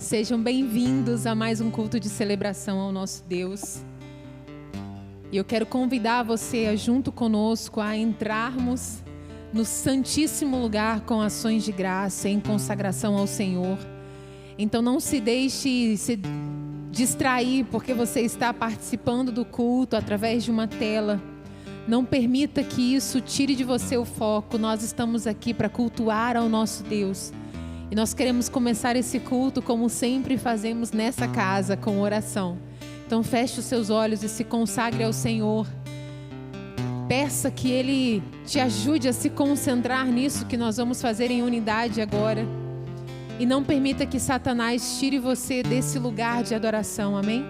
Sejam bem-vindos a mais um culto de celebração ao nosso Deus. E eu quero convidar você a, junto conosco, a entrarmos no Santíssimo Lugar com ações de graça em consagração ao Senhor. Então não se deixe se distrair porque você está participando do culto através de uma tela. Não permita que isso tire de você o foco. Nós estamos aqui para cultuar ao nosso Deus. E nós queremos começar esse culto como sempre fazemos nessa casa, com oração. Então feche os seus olhos e se consagre ao Senhor. Peça que Ele te ajude a se concentrar nisso que nós vamos fazer em unidade agora. E não permita que Satanás tire você desse lugar de adoração, amém?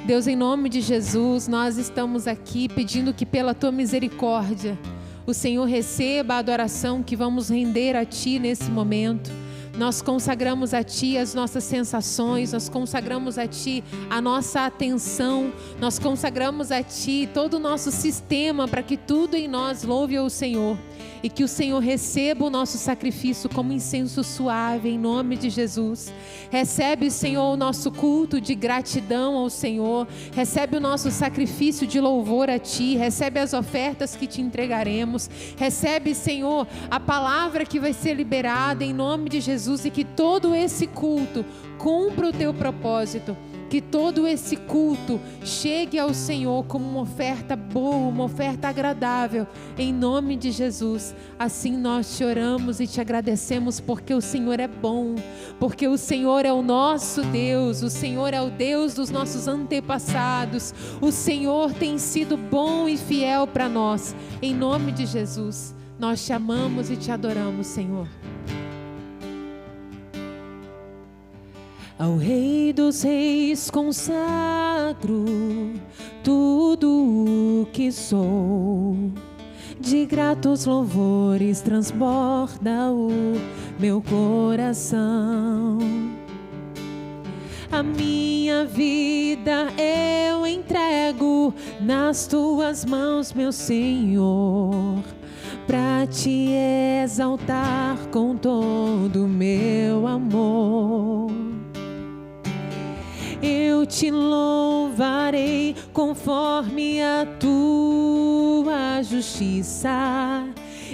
Deus, em nome de Jesus, nós estamos aqui pedindo que pela Tua misericórdia, o Senhor receba a adoração que vamos render a Ti nesse momento. Nós consagramos a Ti as nossas sensações, nós consagramos a Ti a nossa atenção, nós consagramos a Ti todo o nosso sistema para que tudo em nós louve ao Senhor. E que o Senhor receba o nosso sacrifício como incenso suave, em nome de Jesus. Recebe, Senhor, o nosso culto de gratidão ao Senhor. Recebe o nosso sacrifício de louvor a Ti. Recebe as ofertas que Te entregaremos. Recebe, Senhor, a palavra que vai ser liberada em nome de Jesus. E que todo esse culto cumpra o Teu propósito. Que todo esse culto chegue ao Senhor como uma oferta boa, uma oferta agradável, em nome de Jesus. Assim nós te oramos e te agradecemos porque o Senhor é bom, porque o Senhor é o nosso Deus, o Senhor é o Deus dos nossos antepassados, o Senhor tem sido bom e fiel para nós. Em nome de Jesus, nós te amamos e te adoramos, Senhor. Ao Rei dos Reis consagro tudo o que sou, de gratos louvores transborda o meu coração. A minha vida eu entrego nas Tuas mãos, meu Senhor, pra Te exaltar com todo o meu amor. Eu Te louvarei conforme a Tua justiça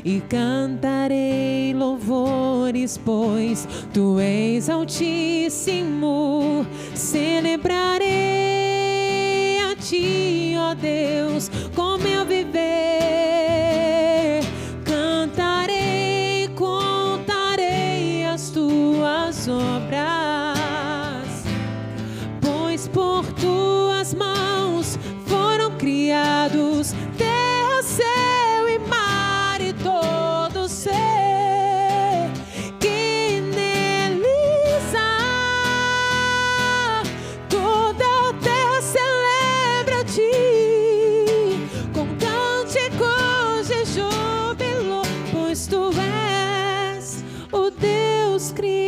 e cantarei louvores, pois Tu és Altíssimo. Celebrarei a Ti, ó Deus, com meu viver. Cantarei, contarei as Tuas obras. Por Tuas mãos foram criados terra, céu e mar e todo ser que neles há. Toda a terra celebra a Ti com cânticos de júbilo, pois Tu és o Deus Criador.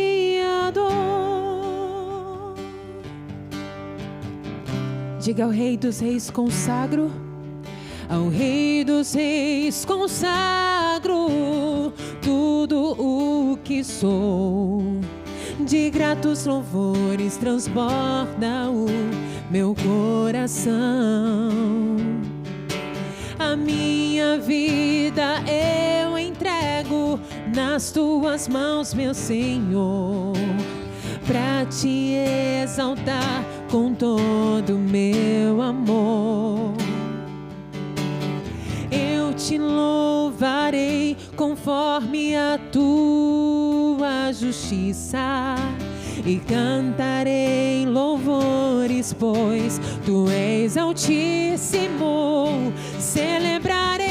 Diga ao Rei dos Reis consagro, ao Rei dos Reis consagro tudo o que sou, de gratos louvores transborda o meu coração. A minha vida eu entrego nas Tuas mãos, meu Senhor, pra Te exaltar com todo o meu amor. Eu Te louvarei conforme a Tua justiça e cantarei louvores, pois Tu és Altíssimo. Celebrarei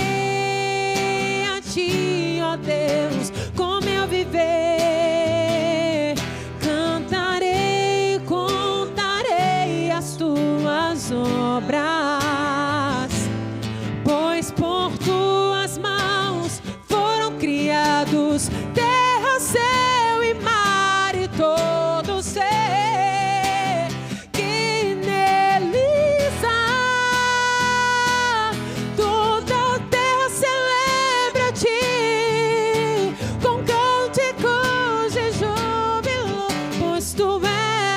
a Ti, ó Deus, com meu viver. Tuas obras, pois por Tuas mãos foram criados terra, céu e mar e todo ser que neles há. Toda a terra celebra a Ti com cânticos de júbilo, pois Tu és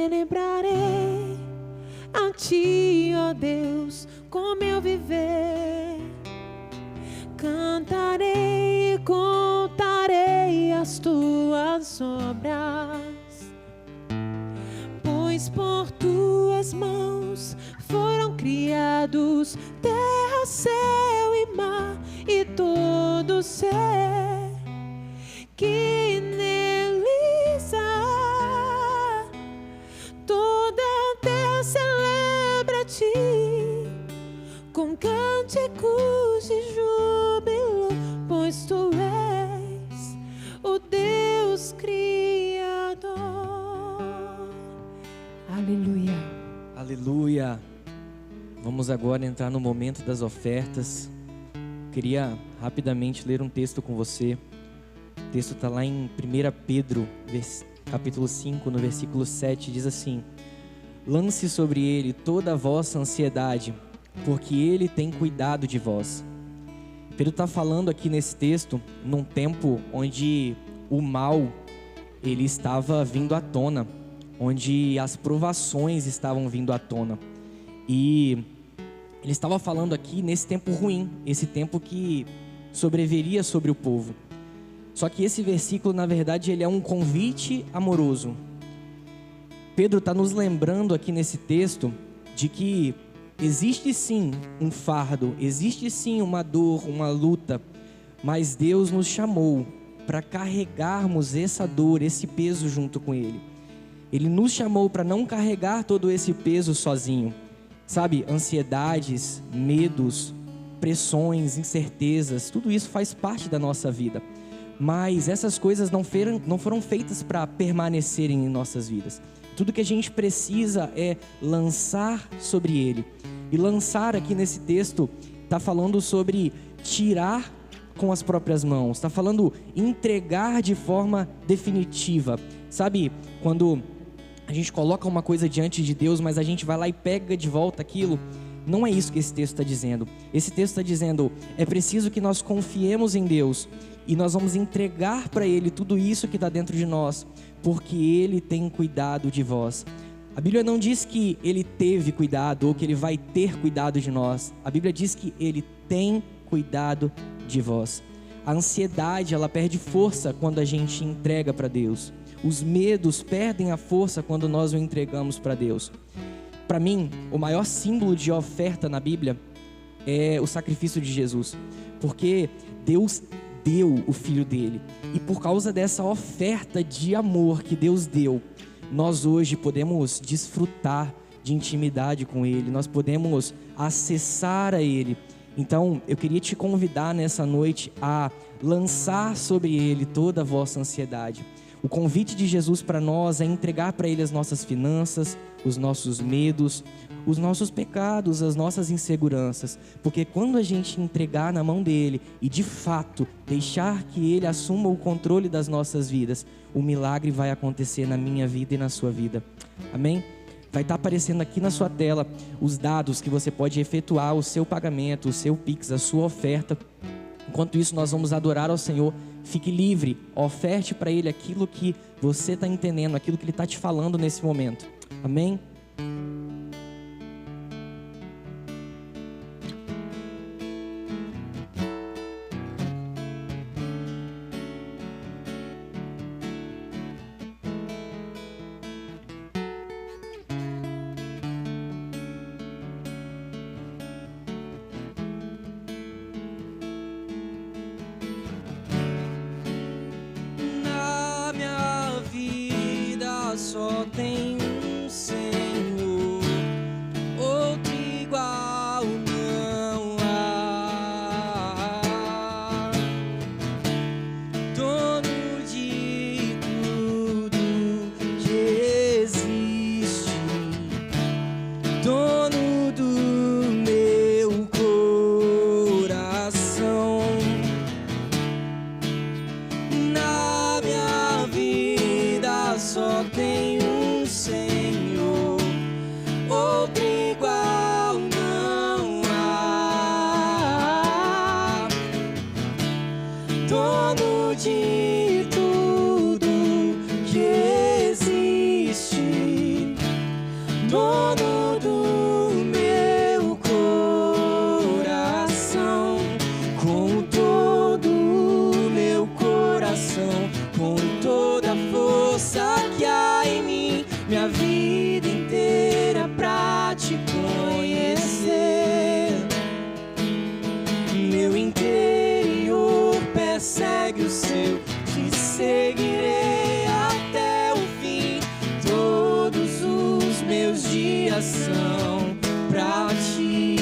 Celebrarei a Ti, ó Deus, com meu viver. Cantarei e contarei as Tuas obras, pois por Tuas mãos foram criados terra, céu e mar e todo ser que neles há. Toda a terra celebra a Ti com cânticos de júbilo, pois Tu és o Deus Criador. Aleluia. Aleluia. Vamos agora entrar no momento das ofertas. Queria rapidamente ler um texto com você. O texto está lá em 1 Pedro, capítulo 5, no versículo 7, diz assim: lance sobre ele toda a vossa ansiedade, porque ele tem cuidado de vós. Pedro está falando aqui nesse texto, num tempo onde o mal, ele estava vindo à tona, onde as provações estavam vindo à tona. E ele estava falando aqui nesse tempo ruim, esse tempo que sobreviria sobre o povo. Só que esse versículo, na verdade, ele é um convite amoroso. Pedro está nos lembrando aqui nesse texto de que existe sim um fardo, existe sim uma dor, uma luta, mas Deus nos chamou para carregarmos essa dor, esse peso junto com Ele. Ele nos chamou para não carregar todo esse peso sozinho. Sabe, ansiedades, medos, pressões, incertezas, tudo isso faz parte da nossa vida. Mas essas coisas não foram feitas para permanecerem em nossas vidas. Tudo que a gente precisa é lançar sobre Ele. E lançar aqui nesse texto está falando sobre tirar com as próprias mãos. Está falando entregar de forma definitiva. Sabe, quando a gente coloca uma coisa diante de Deus, mas a gente vai lá e pega de volta aquilo. Não é isso que esse texto está dizendo. Esse texto está dizendo, é preciso que nós confiemos em Deus e nós vamos entregar para Ele tudo isso que está dentro de nós, porque Ele tem cuidado de vós. A Bíblia não diz que Ele teve cuidado ou que Ele vai ter cuidado de nós. A Bíblia diz que Ele tem cuidado de vós. A ansiedade, ela perde força quando a gente entrega para Deus. Os medos perdem a força quando nós o entregamos para Deus. Para mim, o maior símbolo de oferta na Bíblia é o sacrifício de Jesus, porque Deus deu o Filho dele, e por causa dessa oferta de amor que Deus deu, nós hoje podemos desfrutar de intimidade com Ele, nós podemos acessar a Ele. Então eu queria te convidar nessa noite a lançar sobre Ele toda a vossa ansiedade. O convite de Jesus para nós é entregar para Ele as nossas finanças, os nossos medos, os nossos pecados, as nossas inseguranças. Porque quando a gente entregar na mão dEle e de fato deixar que Ele assuma o controle das nossas vidas, o milagre vai acontecer na minha vida e na sua vida. Amém? Vai estar aparecendo aqui na sua tela os dados que você pode efetuar o seu pagamento, o seu Pix, a sua oferta. Enquanto isso, nós vamos adorar ao Senhor. Fique livre, oferte para Ele aquilo que você está entendendo, aquilo que Ele está te falando nesse momento. Amém? Só tem um Senhor, outro igual não há. Dono de tudo que existe, dono do meu coração. Na minha vida só tem um Senhor, outro igual não há. Dono de tudo que existe, dono do meu coração, com todo o meu coração, com toda a força que há em mim, minha vida inteira pra te conhecer. Meu interior persegue o seu, te seguirei até o fim. Todos os meus dias são pra ti.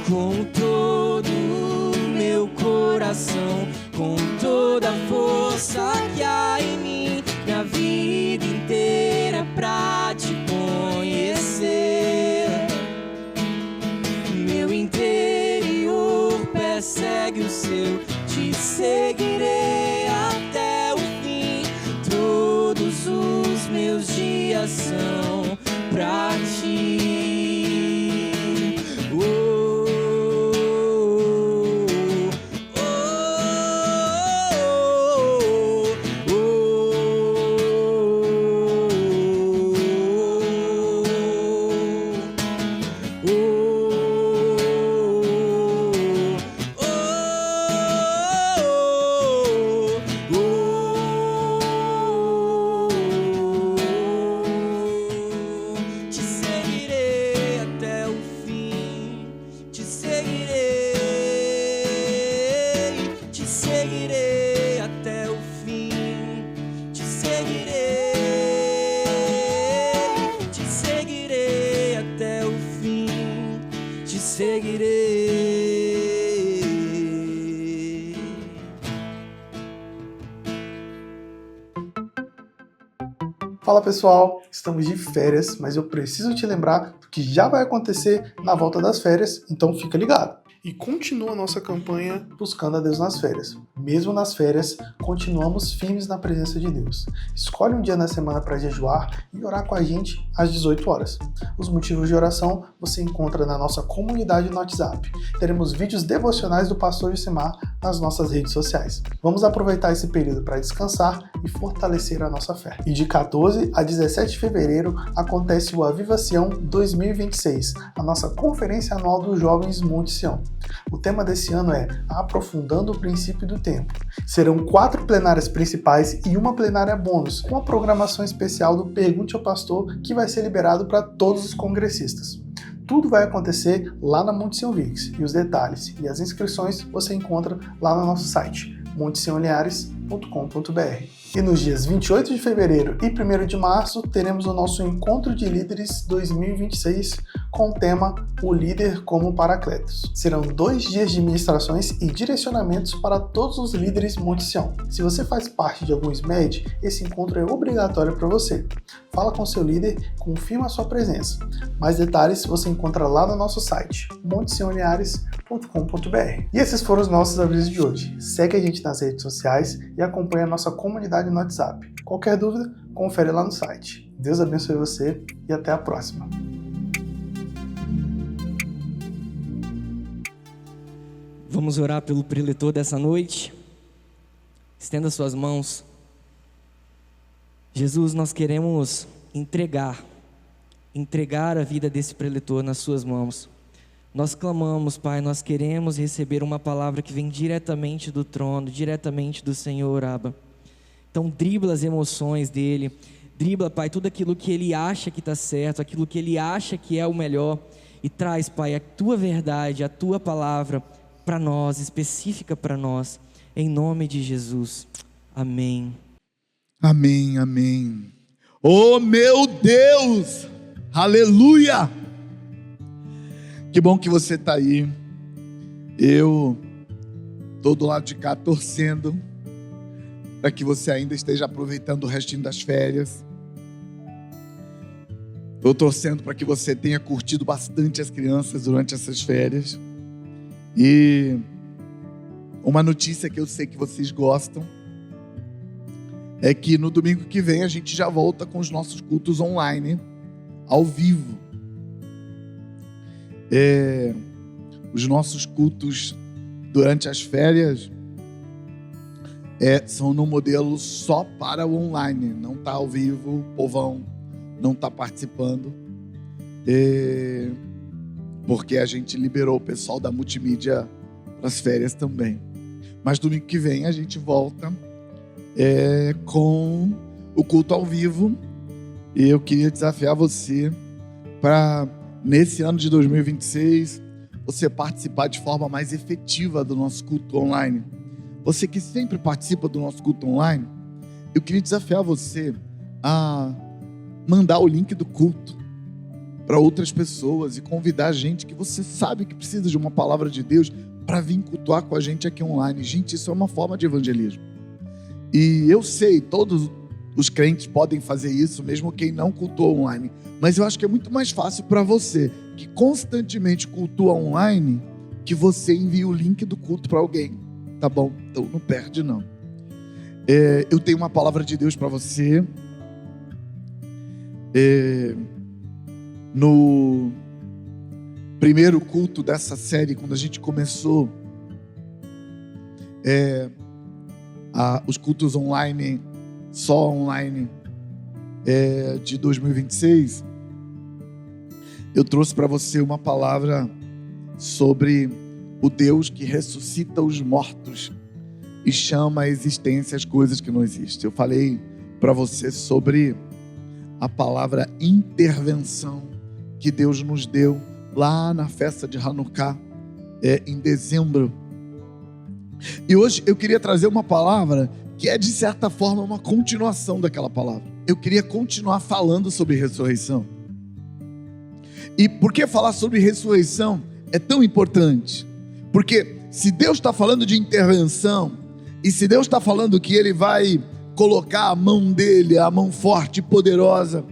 Com todo o meu coração, com toda a força que há em mim, minha vida inteira pra te conhecer. Meu interior persegue o seu, te seguirei até o fim. Todos os meus dias são pra ti. Fala pessoal, estamos de férias, mas eu preciso te lembrar do que já vai acontecer na volta das férias, então fica ligado. E continua a nossa campanha Buscando a Deus nas Férias. Mesmo nas férias, continuamos firmes na presença de Deus. Escolhe um dia na semana para jejuar e orar com a gente às 18 horas. Os motivos de oração você encontra na nossa comunidade no WhatsApp. Teremos vídeos devocionais do pastor Josemar nas nossas redes sociais. Vamos aproveitar esse período para descansar e fortalecer a nossa fé. E de 14 a 17 de fevereiro acontece o Aviva Sião 2026, a nossa conferência anual dos jovens Monte Sião. O tema desse ano é Aprofundando o Princípio do Tempo. Serão 4 plenárias principais e uma plenária bônus, com a programação especial do Pergunte ao Pastor, que vai ser liberado para todos os congressistas. Tudo vai acontecer lá na Monte Sião Vix, e os detalhes e as inscrições você encontra lá no nosso site, montesionliares.com.br. E nos dias 28 de fevereiro e 1º de março teremos o nosso Encontro de Líderes 2026 com o tema O Líder como Paracletos. Serão 2 dias de ministrações e direcionamentos para todos os líderes Monte Sião. Se você faz parte de algum SMED, esse encontro é obrigatório para você. Fala com seu líder, confirma a sua presença. Mais detalhes você encontra lá no nosso site, montesionliares.com.br. E esses foram os nossos avisos de hoje. Segue a gente nas redes sociais e acompanhe a nossa comunidade no WhatsApp. Qualquer dúvida, confere lá no site. Deus abençoe você e até a próxima. Vamos orar pelo preletor dessa noite. Estenda suas mãos. Jesus, nós queremos entregar a vida desse preletor nas suas mãos. Nós clamamos, Pai, nós queremos receber uma palavra que vem diretamente do trono, diretamente do Senhor, Abba. Então dribla as emoções dele, dribla, Pai, tudo aquilo que ele acha que está certo, aquilo que ele acha que é o melhor, e traz, Pai, a tua verdade, a tua palavra para nós, específica para nós, em nome de Jesus. Amém. Amém, amém. Oh meu Deus, aleluia. Que bom que você está aí. Eu estou do lado de cá torcendo para que você ainda esteja aproveitando o restinho das férias. Estou torcendo para que você tenha curtido bastante as crianças durante essas férias. E uma notícia que eu sei que vocês gostam é que no domingo que vem a gente já volta com os nossos cultos online, ao vivo. Os nossos cultos durante as férias são no modelo só para o online, não está ao vivo, povão. não está participando, porque a gente liberou o pessoal da multimídia para as férias também. Mas domingo que vem a gente volta com o culto ao vivo. E eu queria desafiar você para, nesse ano de 2026, você participar de forma mais efetiva do nosso culto online. Você que sempre participa do nosso culto online, eu queria desafiar você a mandar o link do culto para outras pessoas e convidar gente que você sabe que precisa de uma palavra de Deus para vir cultuar com a gente aqui online. Gente, isso é uma forma de evangelismo. E eu sei, todos os crentes podem fazer isso, mesmo quem não cultua online. Mas eu acho que é muito mais fácil para você, que constantemente cultua online, que você envie o link do culto para alguém. Tá bom? Então não perde não. Eu tenho uma palavra de Deus para você. No primeiro culto dessa série, quando a gente começou os cultos online, só online, de 2026, eu trouxe para você uma palavra sobre o Deus que ressuscita os mortos e chama à existência as coisas que não existem. Eu falei para você sobre a palavra intervenção que Deus nos deu lá na festa de Hanukkah, em dezembro. E hoje eu queria trazer uma palavra que é de certa forma uma continuação daquela palavra. Eu queria continuar falando sobre ressurreição. E por que falar sobre ressurreição é tão importante? Porque se Deus está falando de intervenção, e se Deus está falando que Ele vai colocar a mão dele, a mão forte e poderosa,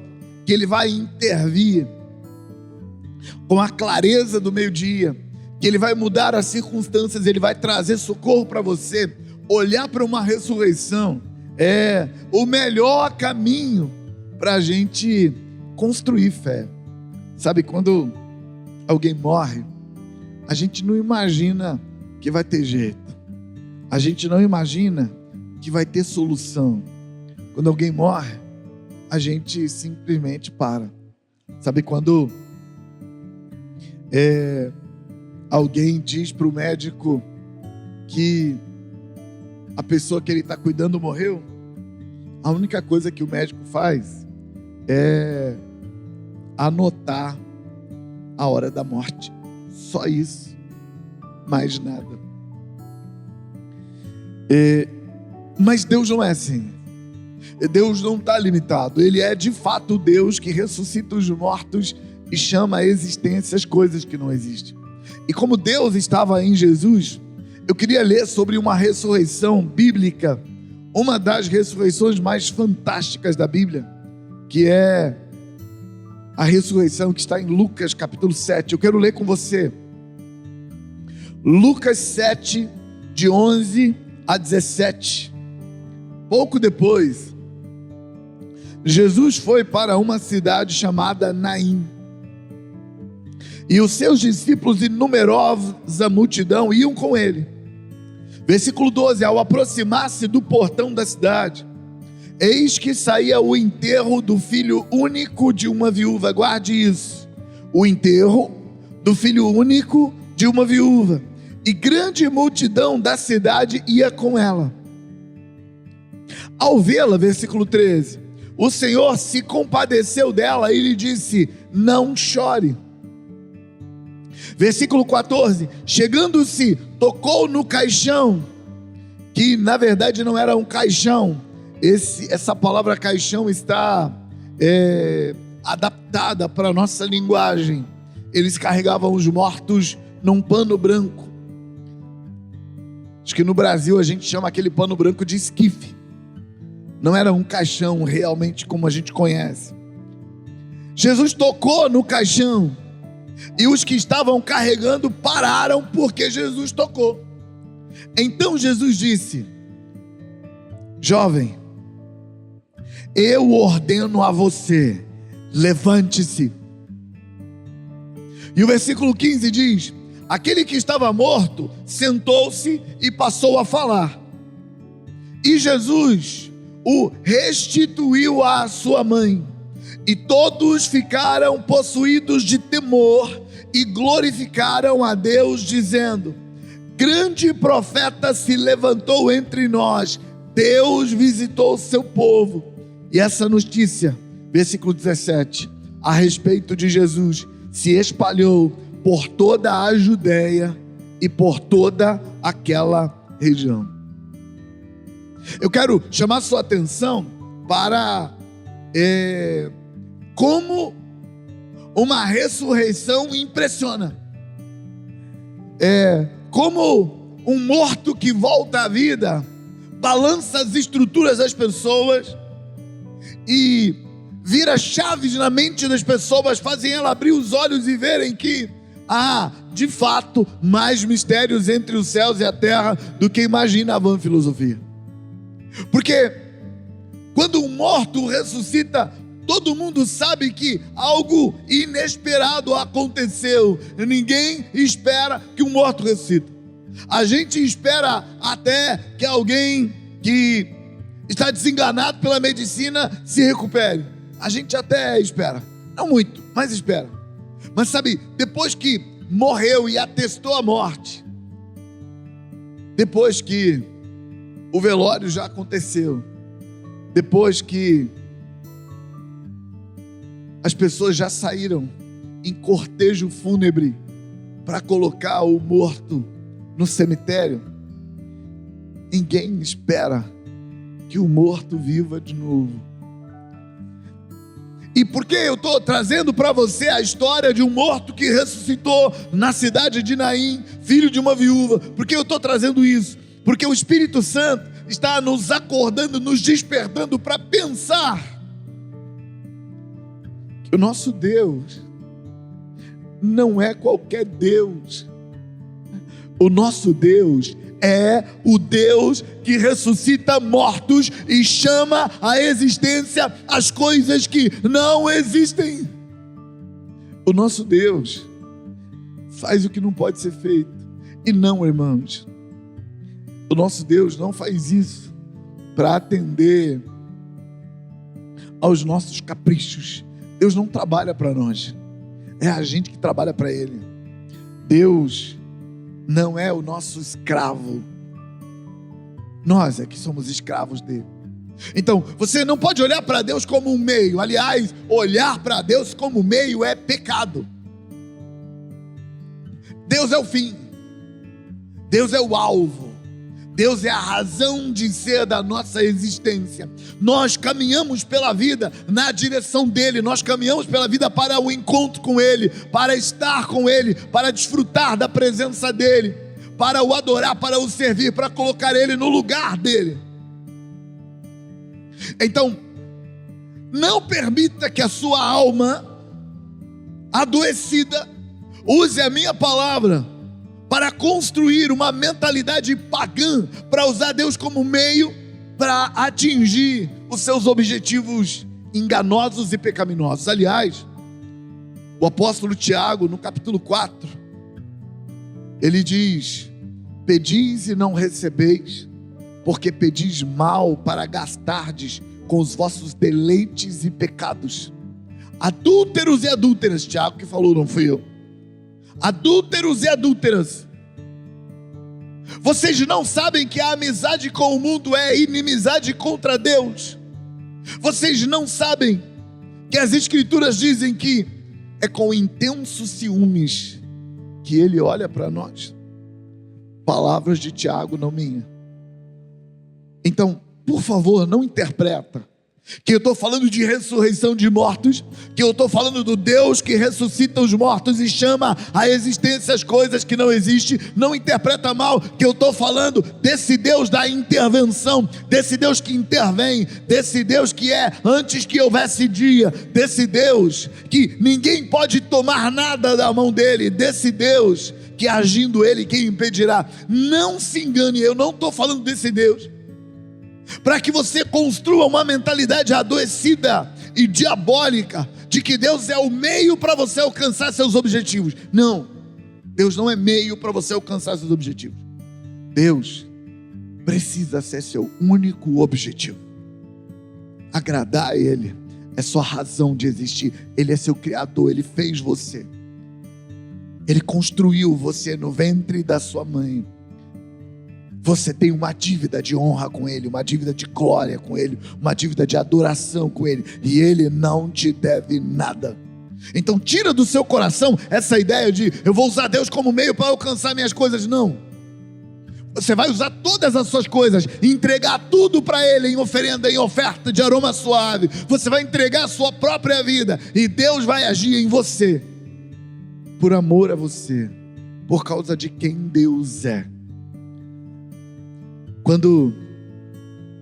que Ele vai intervir com a clareza do meio-dia, que Ele vai mudar as circunstâncias, Ele vai trazer socorro para você. Olhar para uma ressurreição é o melhor caminho para a gente construir fé. Sabe, quando alguém morre, a gente não imagina que vai ter jeito, a gente não imagina que vai ter solução. Quando alguém morre, a gente simplesmente para. Sabe, quando alguém diz para o médico que a pessoa que ele está cuidando morreu, a única coisa que o médico faz é anotar a hora da morte. Só isso, mais nada. Mas Deus não é assim. Deus não está limitado. Ele é de fato o Deus que ressuscita os mortos e chama à existência as coisas que não existem. E como Deus estava em Jesus, eu queria ler sobre uma ressurreição bíblica, uma das ressurreições mais fantásticas da Bíblia, que é a ressurreição que está em Lucas capítulo 7. Eu quero ler com você Lucas 7, de 11 a 17. Pouco depois, Jesus foi para uma cidade chamada Naim, e os seus discípulos e numerosa multidão iam com ele. Versículo 12: ao aproximar-se do portão da cidade, eis que saía o enterro do filho único de uma viúva. Guarde isso: o enterro do filho único de uma viúva, e grande multidão da cidade ia com ela. Ao vê-la, versículo 13, o Senhor se compadeceu dela e lhe disse: não chore. Versículo 14, chegando-se, tocou no caixão, que na verdade não era um caixão. Essa palavra caixão está adaptada para a nossa linguagem. Eles carregavam os mortos num pano branco. Acho que no Brasil a gente chama aquele pano branco de esquife. Não era um caixão realmente como a gente conhece. Jesus tocou no caixão, e os que estavam carregando pararam porque Jesus tocou. Então Jesus disse: jovem, eu ordeno a você, levante-se. E o versículo 15 diz: aquele que estava morto sentou-se e passou a falar. E Jesus o restituiu à sua mãe. E todos ficaram possuídos de temor e glorificaram a Deus, dizendo: grande profeta se levantou entre nós, Deus visitou o seu povo. E essa notícia, versículo 17, a respeito de Jesus, se espalhou por toda a Judéia e por toda aquela região. Eu quero chamar sua atenção para como uma ressurreição impressiona. Como um morto que volta à vida balança as estruturas das pessoas e vira chaves na mente das pessoas, fazem ela abrir os olhos e verem que há, de fato, mais mistérios entre os céus e a terra do que imagina a vã filosofia. Porque quando um morto ressuscita, todo mundo sabe que algo inesperado aconteceu. Ninguém espera que um morto ressuscita. A gente espera até que alguém que está desenganado pela medicina se recupere. A gente até espera. Não muito, mas espera. Mas sabe, depois que morreu e atestou a morte, depois que o velório já aconteceu, depois que as pessoas já saíram em cortejo fúnebre para colocar o morto no cemitério, ninguém espera que o morto viva de novo. E por que eu estou trazendo para você a história de um morto que ressuscitou na cidade de Naim, filho de uma viúva? Por que eu estou trazendo isso? Porque o Espírito Santo está nos acordando, nos despertando para pensar que o nosso Deus não é qualquer Deus. O nosso Deus é o Deus que ressuscita mortos e chama à existência as coisas que não existem. O nosso Deus faz o que não pode ser feito. E não, irmãos, o nosso Deus não faz isso para atender aos nossos caprichos. Deus não trabalha para nós, é a gente que trabalha para Ele. Deus não é o nosso escravo, nós é que somos escravos dele. Então, você não pode olhar para Deus como um meio. Aliás, olhar para Deus como meio é pecado. Deus é o fim, Deus é o alvo, Deus é a razão de ser da nossa existência. Nós caminhamos pela vida na direção dele, nós caminhamos pela vida para o encontro com ele, para estar com ele, para desfrutar da presença dele, para o adorar, para o servir, para colocar ele no lugar dele. Então, não permita que a sua alma adoecida use a minha palavra para construir uma mentalidade pagã, para usar Deus como meio para atingir os seus objetivos enganosos e pecaminosos. Aliás, o apóstolo Tiago, no capítulo 4, ele diz: pedis e não recebeis, porque pedis mal para gastardes com os vossos deleites e pecados. Adúlteros e adúlteras, Tiago que falou, não fui eu. Adúlteros e adúlteras, vocês não sabem que a amizade com o mundo é inimizade contra Deus? Vocês não sabem que as escrituras dizem que é com intensos ciúmes que ele olha para nós? Palavras de Tiago, não minha. Então, por favor, não interpreta que eu estou falando de ressurreição de mortos, que eu estou falando do Deus que ressuscita os mortos e chama à existência as coisas que não existem. Não interpreta mal que eu estou falando desse Deus da intervenção, desse Deus que intervém, desse Deus que é antes que houvesse dia, desse Deus que ninguém pode tomar nada da mão dele, desse Deus que agindo ele, quem impedirá? Não se engane, eu não estou falando desse Deus para que você construa uma mentalidade adoecida e diabólica de que Deus é o meio para você alcançar seus objetivos. Não, Deus não é meio para você alcançar seus objetivos. Deus precisa ser seu único objetivo: agradar a Ele, é sua razão de existir. Ele é seu criador, Ele fez você. Ele construiu você no ventre da sua mãe. Você tem uma dívida de honra com Ele, uma dívida de glória com Ele, uma dívida de adoração com Ele, e Ele não te deve nada. Então tira do seu coração essa ideia de eu vou usar Deus como meio para alcançar minhas coisas. Não. Você vai usar todas as suas coisas e entregar tudo para Ele em oferenda, em oferta de aroma suave. Você vai entregar a sua própria vida e Deus vai agir em você, por amor a você, por causa de quem Deus é. Quando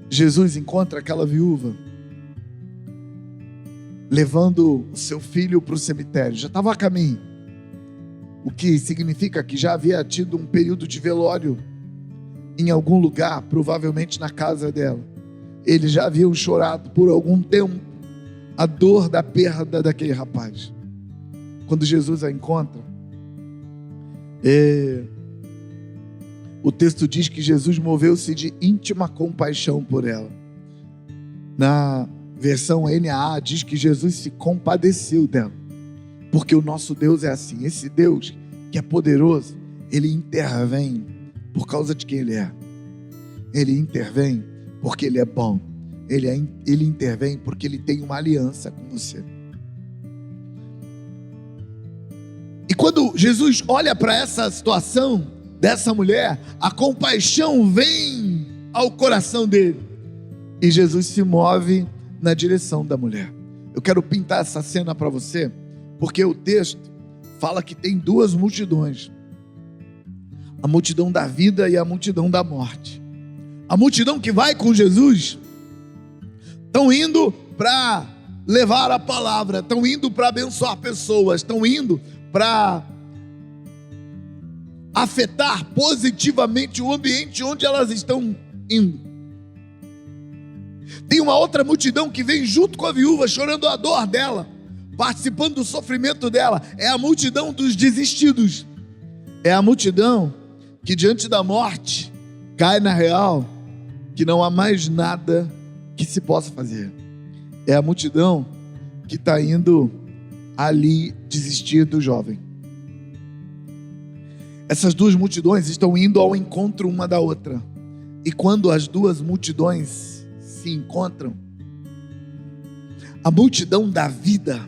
Jesus encontra aquela viúva levando o seu filho para o cemitério, já estava a caminho, o que significa que já havia tido um período de velório em algum lugar, provavelmente na casa dela. Eles já haviam chorado por algum tempo a dor da perda daquele rapaz. Quando Jesus a encontra, o texto diz que Jesus moveu-se de íntima compaixão por ela. Na versão NAA diz que Jesus se compadeceu dela, porque o nosso Deus é assim. Esse Deus que é poderoso, Ele intervém por causa de quem Ele é. Ele intervém porque Ele é bom. Ele intervém porque Ele tem uma aliança com você. E quando Jesus olha para essa situação dessa mulher, a compaixão vem ao coração dele, e Jesus se move na direção da mulher. Eu quero pintar essa cena para você, porque o texto fala que tem duas multidões: a multidão da vida e a multidão da morte. A multidão que vai com Jesus estão indo para levar a palavra, estão indo para abençoar pessoas, estão indo para afetar positivamente o ambiente onde elas estão indo. Tem uma outra multidão que vem junto com a viúva, chorando a dor dela, participando do sofrimento dela. É a multidão dos desistidos. É a multidão que diante da morte cai na real que não há mais nada que se possa fazer. É a multidão que está indo ali desistir do jovem. Essas duas multidões estão indo ao encontro uma da outra. E quando as duas multidões se encontram, a multidão da vida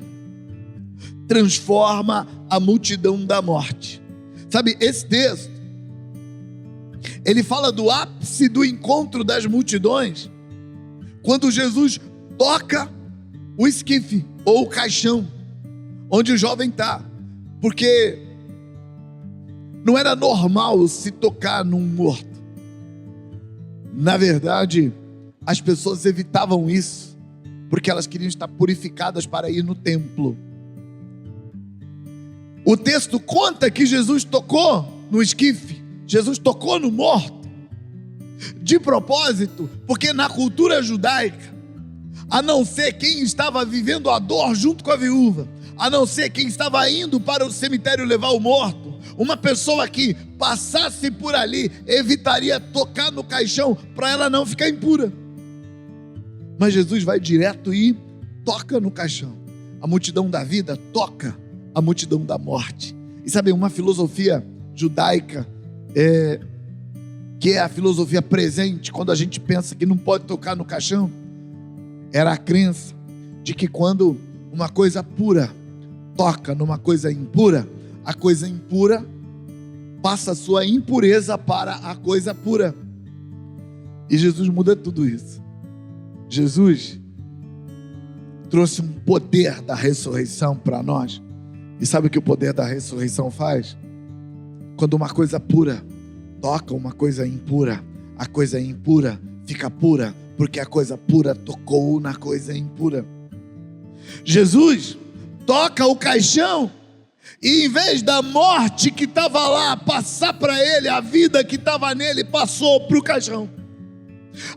transforma a multidão da morte. Sabe, esse texto, ele fala do ápice do encontro das multidões, quando Jesus toca o esquife ou o caixão onde o jovem está, porque não era normal se tocar num morto. Na verdade, as pessoas evitavam isso, porque elas queriam estar purificadas para ir no templo. O texto conta que Jesus tocou no esquife, Jesus tocou no morto, de propósito, porque na cultura judaica, a não ser quem estava vivendo a dor junto com a viúva, a não ser quem estava indo para o cemitério levar o morto, uma pessoa que passasse por ali evitaria tocar no caixão para ela não ficar impura. Mas Jesus vai direto e toca no caixão. A multidão da vida toca a multidão da morte. E sabe, uma filosofia judaica que é a filosofia presente, quando a gente pensa que não pode tocar no caixão, era a crença de que quando uma coisa pura toca numa coisa impura, a coisa impura passa a sua impureza para a coisa pura. E Jesus muda tudo isso. Jesus trouxe um poder da ressurreição para nós. E sabe o que o poder da ressurreição faz? Quando uma coisa pura toca uma coisa impura, a coisa impura fica pura, porque a coisa pura tocou na coisa impura. Jesus toca o caixão, e em vez da morte que estava lá passar para ele, a vida que estava nele passou para o caixão.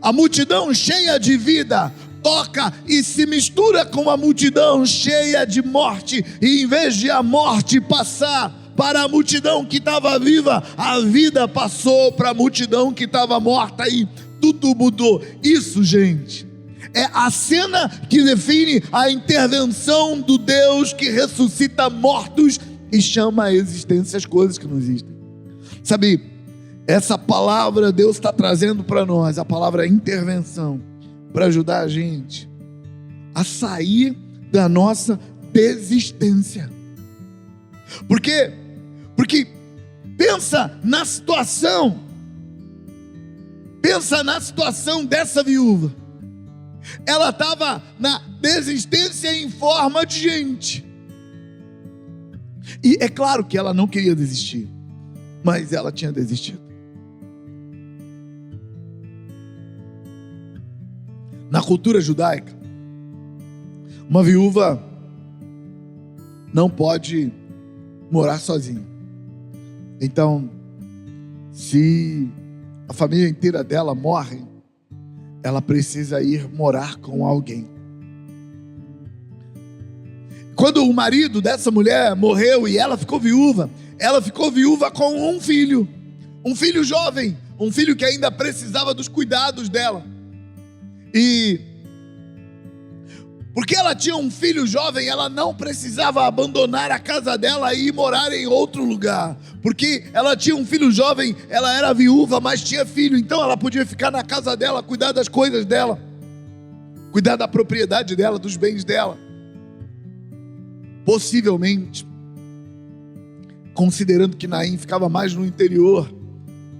A multidão cheia de vida toca e se mistura com a multidão cheia de morte, e em vez de a morte passar para a multidão que estava viva, a vida passou para a multidão que estava morta, e tudo mudou. Isso, gente, É a cena que define a intervenção do Deus que ressuscita mortos e chama à existência as coisas que não existem. Sabe, essa palavra Deus está trazendo para nós, a palavra intervenção, para ajudar a gente a sair da nossa desistência. Por quê? Porque pensa na situação dessa viúva. Ela estava na desistência em forma de gente. E é claro que ela não queria desistir, mas ela tinha desistido. Na cultura judaica, uma viúva não pode morar sozinha. Então, se a família inteira dela morre, ela precisa ir morar com alguém. Quando o marido dessa mulher morreu e ela ficou viúva com um filho jovem, um filho que ainda precisava dos cuidados dela. E porque ela tinha um filho jovem, ela não precisava abandonar a casa dela e ir morar em outro lugar. Porque ela tinha um filho jovem, ela era viúva, mas tinha filho. Então ela podia ficar na casa dela, cuidar das coisas dela, cuidar da propriedade dela, dos bens dela. Possivelmente, considerando que Naim ficava mais no interior,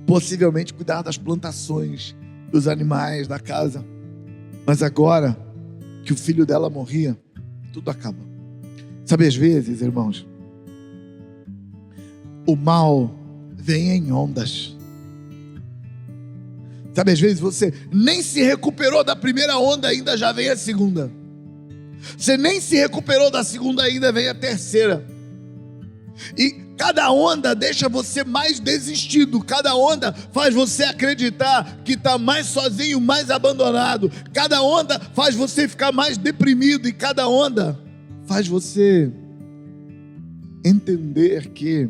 possivelmente cuidar das plantações, dos animais, da casa. Mas agora que o filho dela morria, tudo acaba. Sabe, às vezes, irmãos, o mal vem em ondas. Sabe, às vezes você nem se recuperou da primeira onda, ainda já vem a segunda. Você nem se recuperou da segunda, ainda vem a terceira. E cada onda deixa você mais desistido. Cada onda faz você acreditar que está mais sozinho, mais abandonado. Cada onda faz você ficar mais deprimido. E cada onda faz você entender que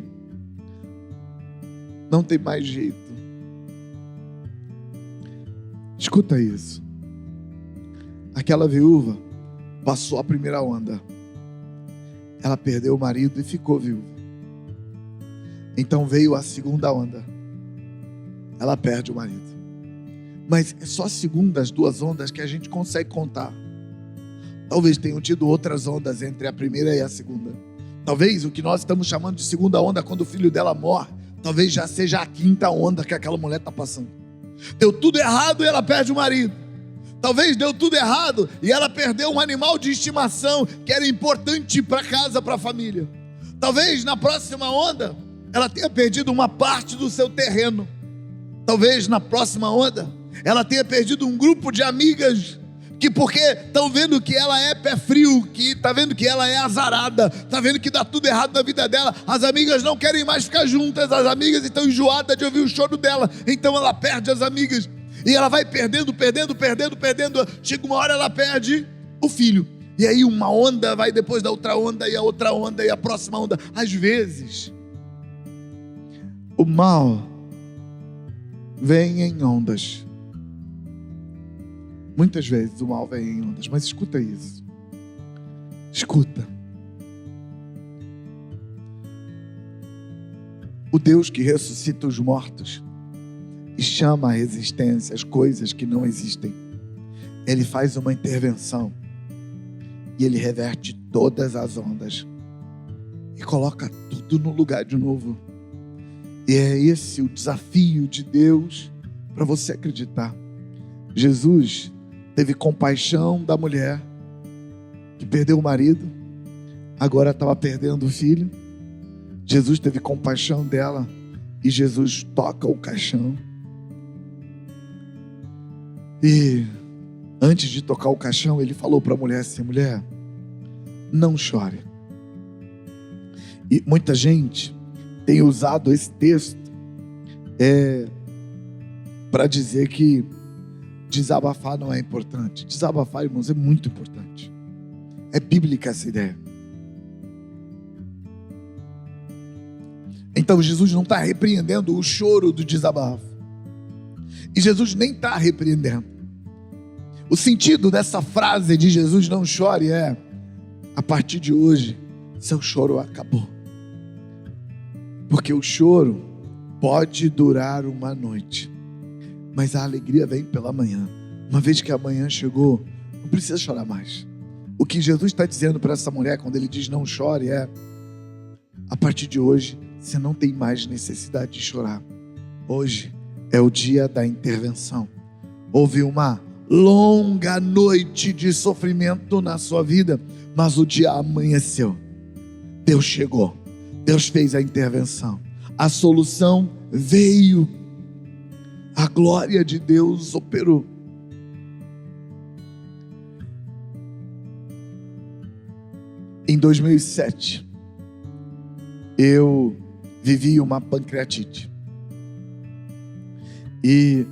não tem mais jeito. Escuta isso. Aquela viúva passou a primeira onda. Ela perdeu o marido e ficou viúva. Então veio a segunda onda. Ela perde o marido. Mas é só a segunda, as duas ondas que a gente consegue contar. Talvez tenham tido outras ondas entre a primeira e a segunda. Talvez o que nós estamos chamando de segunda onda, quando o filho dela morre, talvez já seja a quinta onda que aquela mulher está passando. Deu tudo errado e ela perde o marido. Talvez deu tudo errado e ela perdeu um animal de estimação que era importante para casa, para a família. Talvez na próxima onda ela tenha perdido uma parte do seu terreno. Talvez na próxima onda ela tenha perdido um grupo de amigas que, porque estão vendo que ela é pé frio, que está vendo que ela é azarada, está vendo que dá tudo errado na vida dela, as amigas não querem mais ficar juntas, as amigas estão enjoadas de ouvir o choro dela, então ela perde as amigas. E ela vai perdendo. Chega uma hora ela perde o filho. E aí uma onda vai depois da outra onda, e a outra onda, e a próxima onda. Às vezes o mal vem em ondas. Muitas vezes o mal vem em ondas. Mas escuta isso. Escuta. O Deus que ressuscita os mortos e chama à existência as coisas que não existem. Ele faz uma intervenção e ele reverte todas as ondas e coloca tudo no lugar de novo. E é esse o desafio de Deus para você acreditar. Jesus teve compaixão da mulher que perdeu o marido, agora estava perdendo o filho. Jesus teve compaixão dela e Jesus toca o caixão. E antes de tocar o caixão, ele falou para a mulher assim: mulher, não chore. E muita gente tem usado esse texto para dizer que desabafar não é importante. Desabafar, irmãos, é muito importante. É bíblica essa ideia. Então Jesus não está repreendendo o choro do desabafo. E Jesus nem está repreendendo. O sentido dessa frase de Jesus, não chore, é: a partir de hoje, seu choro acabou. Porque o choro pode durar uma noite, mas a alegria vem pela manhã. Uma vez que a manhã chegou, não precisa chorar mais. O que Jesus está dizendo para essa mulher quando ele diz não chore é: a partir de hoje, você não tem mais necessidade de chorar. Hoje é o dia da intervenção. Houve uma longa noite de sofrimento na sua vida, mas o dia amanheceu. Deus chegou. Deus fez a intervenção. A solução veio. A glória de Deus operou. Em 2007, eu vivi uma pancreatite. E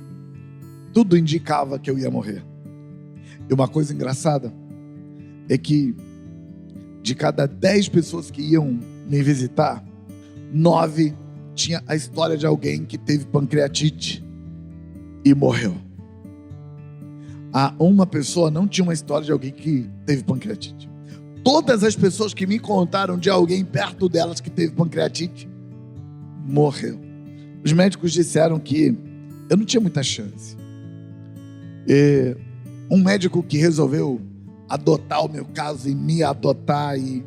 tudo indicava que eu ia morrer. E uma coisa engraçada é que de cada 10 pessoas que iam me visitar, 9 tinha a história de alguém que teve pancreatite e morreu. Uma pessoa não tinha uma história de alguém que teve pancreatite. Todas as pessoas que me contaram de alguém perto delas que teve pancreatite, morreu. Os médicos disseram que eu não tinha muita chance. Um médico que resolveu adotar o meu caso e me adotar e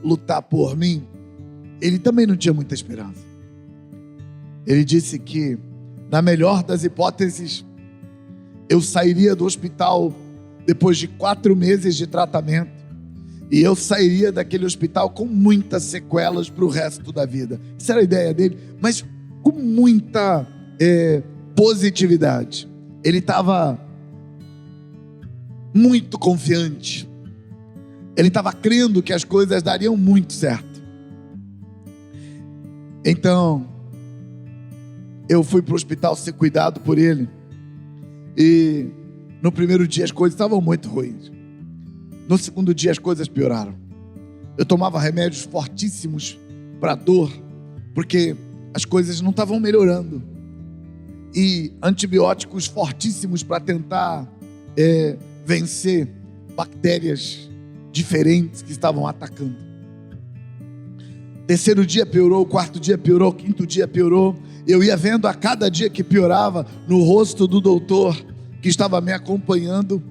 lutar por mim, ele também não tinha muita esperança. Ele disse que, na melhor das hipóteses, eu sairia do hospital depois de 4 meses de tratamento, e eu sairia daquele hospital com muitas sequelas para o resto da vida. Essa era a ideia dele, mas com muita positividade. Ele estava muito confiante. Ele estava crendo que as coisas dariam muito certo. Então, eu fui para o hospital ser cuidado por ele. E no primeiro dia as coisas estavam muito ruins. No segundo dia as coisas pioraram. Eu tomava remédios fortíssimos para dor, porque as coisas não estavam melhorando. E antibióticos fortíssimos para tentar vencer bactérias diferentes que estavam atacando. Terceiro dia piorou, quarto dia piorou, quinto dia piorou. Eu ia vendo a cada dia que piorava no rosto do doutor que estava me acompanhando,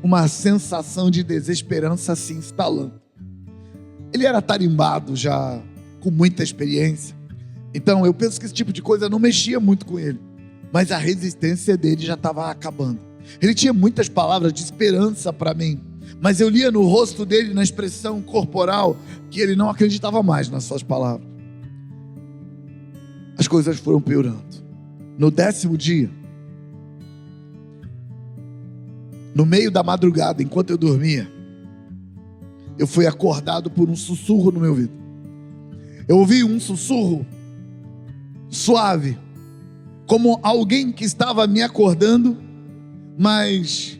uma sensação de desesperança se instalando. Ele era tarimbado já, com muita experiência. Então eu penso que esse tipo de coisa não mexia muito com ele, mas a resistência dele já estava acabando. Ele tinha muitas palavras de esperança para mim, mas eu lia no rosto dele, na expressão corporal, que ele não acreditava mais nas suas palavras. As coisas foram piorando. No 10º dia, no meio da madrugada, enquanto eu dormia, eu fui acordado por um sussurro no meu ouvido. Eu ouvi um sussurro suave, como alguém que estava me acordando, mas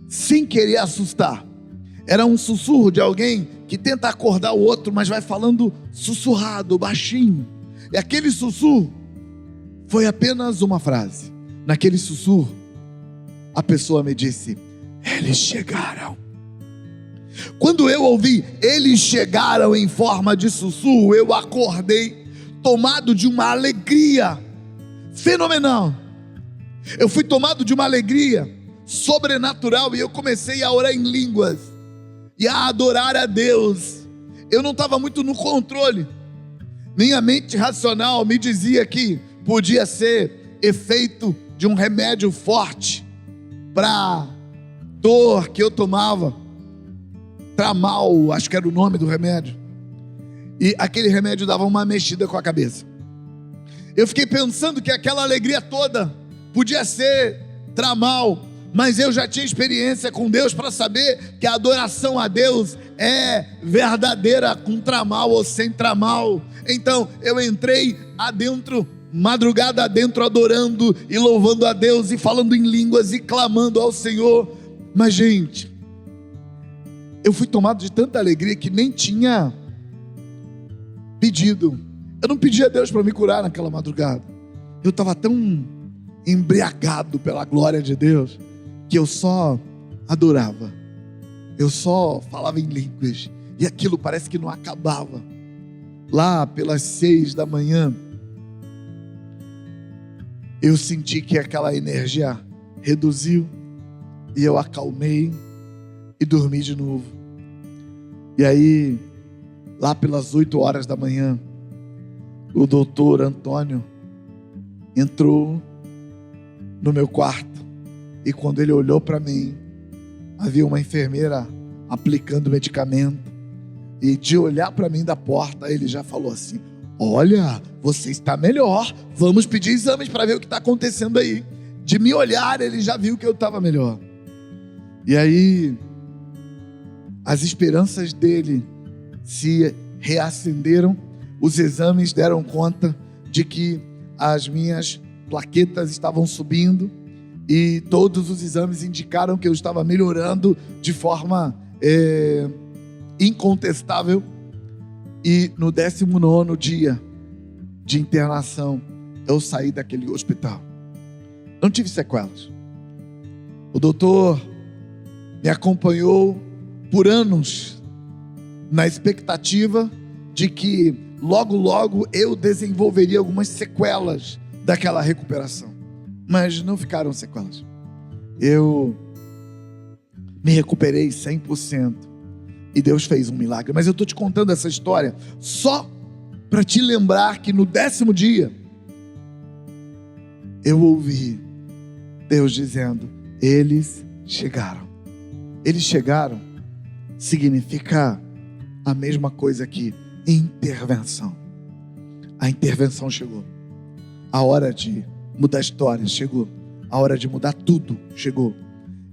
sem querer assustar. Era um sussurro de alguém que tenta acordar o outro, mas vai falando sussurrado, baixinho. E aquele sussurro foi apenas uma frase. Naquele sussurro, a pessoa me disse: eles chegaram. Quando eu ouvi eles chegaram em forma de sussurro, eu acordei tomado de uma alegria fenomenal. Eu fui tomado de uma alegria sobrenatural e eu comecei a orar em línguas e a adorar a Deus. Eu não estava muito no controle. Minha mente racional me dizia que podia ser efeito de um remédio forte para dor que eu tomava. Tramal, acho que era o nome do remédio. E aquele remédio dava uma mexida com a cabeça. Eu fiquei pensando que aquela alegria toda podia ser Tramal, mas eu já tinha experiência com Deus para saber que a adoração a Deus é verdadeira com Tramal ou sem Tramal. Então eu entrei adentro, madrugada adentro, adorando e louvando a Deus e falando em línguas e clamando ao Senhor. Mas gente, eu fui tomado de tanta alegria que nem tinha pedido. Eu não pedi a Deus para me curar naquela madrugada. Eu estava tão embriagado pela glória de Deus que eu só adorava, eu só falava em línguas, e aquilo parece que não acabava. Lá pelas 6 da manhã, eu senti que aquela energia reduziu, e eu acalmei e dormi de novo. E aí, lá pelas 8 horas da manhã, o doutor Antônio entrou no meu quarto, e quando ele olhou para mim, havia uma enfermeira aplicando medicamento, e de olhar para mim da porta, ele já falou assim: olha, você está melhor, vamos pedir exames para ver o que está acontecendo aí. De me olhar, ele já viu que eu estava melhor. E aí, as esperanças dele se reacenderam, os exames deram conta de que as minhas plaquetas estavam subindo, e todos os exames indicaram que eu estava melhorando de forma incontestável. E no 19º dia de internação, eu saí daquele hospital. Não tive sequelas. O doutor me acompanhou por anos, na expectativa de que logo, logo eu desenvolveria algumas sequelas daquela recuperação. Mas não ficaram sequelas. Eu me recuperei 100%. E Deus fez um milagre. Mas eu estou te contando essa história só para te lembrar que no 10º dia, eu ouvi Deus dizendo: eles chegaram. Eles chegaram significa a mesma coisa que intervenção. A intervenção chegou. A hora de mudar a história chegou. A hora de mudar tudo chegou.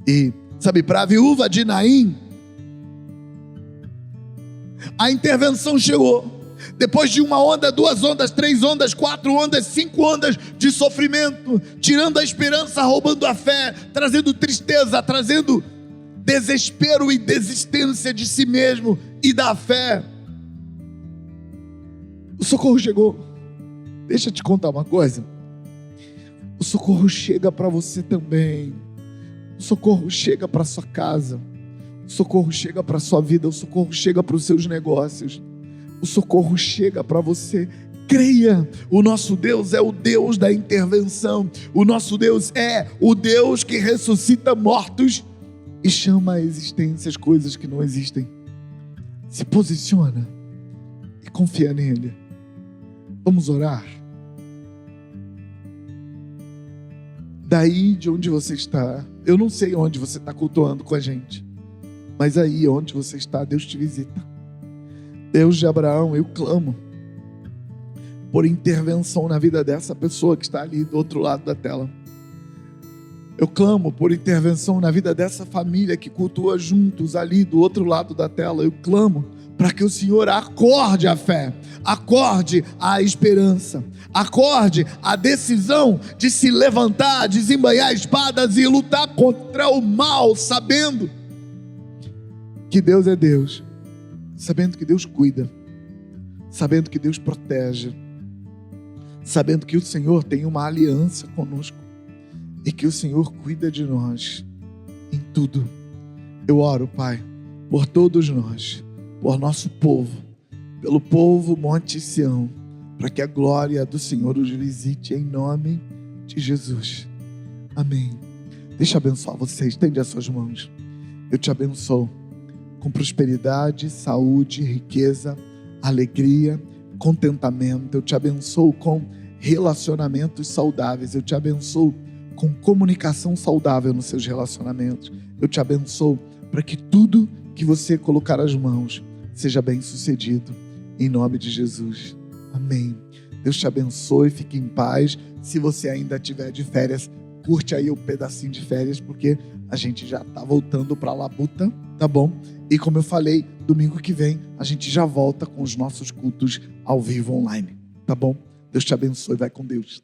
E sabe, para a viúva de Naim, a intervenção chegou. Depois de uma onda, 2 ondas, 3 ondas, 4 ondas, 5 ondas de sofrimento, tirando a esperança, roubando a fé, trazendo tristeza, trazendo desespero e desistência de si mesmo e da fé, o socorro chegou. Deixa eu te contar uma coisa. O socorro chega para você também. O socorro chega para sua casa. O socorro chega para sua vida. O socorro chega para os seus negócios. O socorro chega para você. Creia, o nosso Deus é o Deus da intervenção. O nosso Deus é o Deus que ressuscita mortos e chama à existência as coisas que não existem. Se posiciona e confia nele. Vamos orar. Daí de onde você está, eu não sei onde você está cultuando com a gente, mas aí onde você está, Deus te visita. Deus de Abraão, eu clamo por intervenção na vida dessa pessoa que está ali do outro lado da tela. Eu clamo por intervenção na vida dessa família que cultua juntos ali do outro lado da tela. Eu clamo para que o Senhor acorde a fé, acorde a esperança, acorde a decisão de se levantar, desembainhar espadas e lutar contra o mal, sabendo que Deus é Deus, sabendo que Deus cuida, sabendo que Deus protege, sabendo que o Senhor tem uma aliança conosco e que o Senhor cuida de nós em tudo. Eu oro, Pai, por todos nós, por nosso povo, pelo povo Monte Sião, para que a glória do Senhor os visite em nome de Jesus. Amém. Deixa eu abençoar você, estende as suas mãos. Eu te abençoo com prosperidade, saúde, riqueza, alegria, contentamento. Eu te abençoo com relacionamentos saudáveis. Eu te abençoo com comunicação saudável nos seus relacionamentos. Eu te abençoo para que tudo que você colocar as mãos seja bem sucedido, em nome de Jesus. Amém. Deus te abençoe, fique em paz. Se você ainda estiver de férias, curte aí um pedacinho de férias, porque a gente já está voltando para Labuta, tá bom? E como eu falei, domingo que vem a gente já volta com os nossos cultos ao vivo online, tá bom? Deus te abençoe, vai com Deus.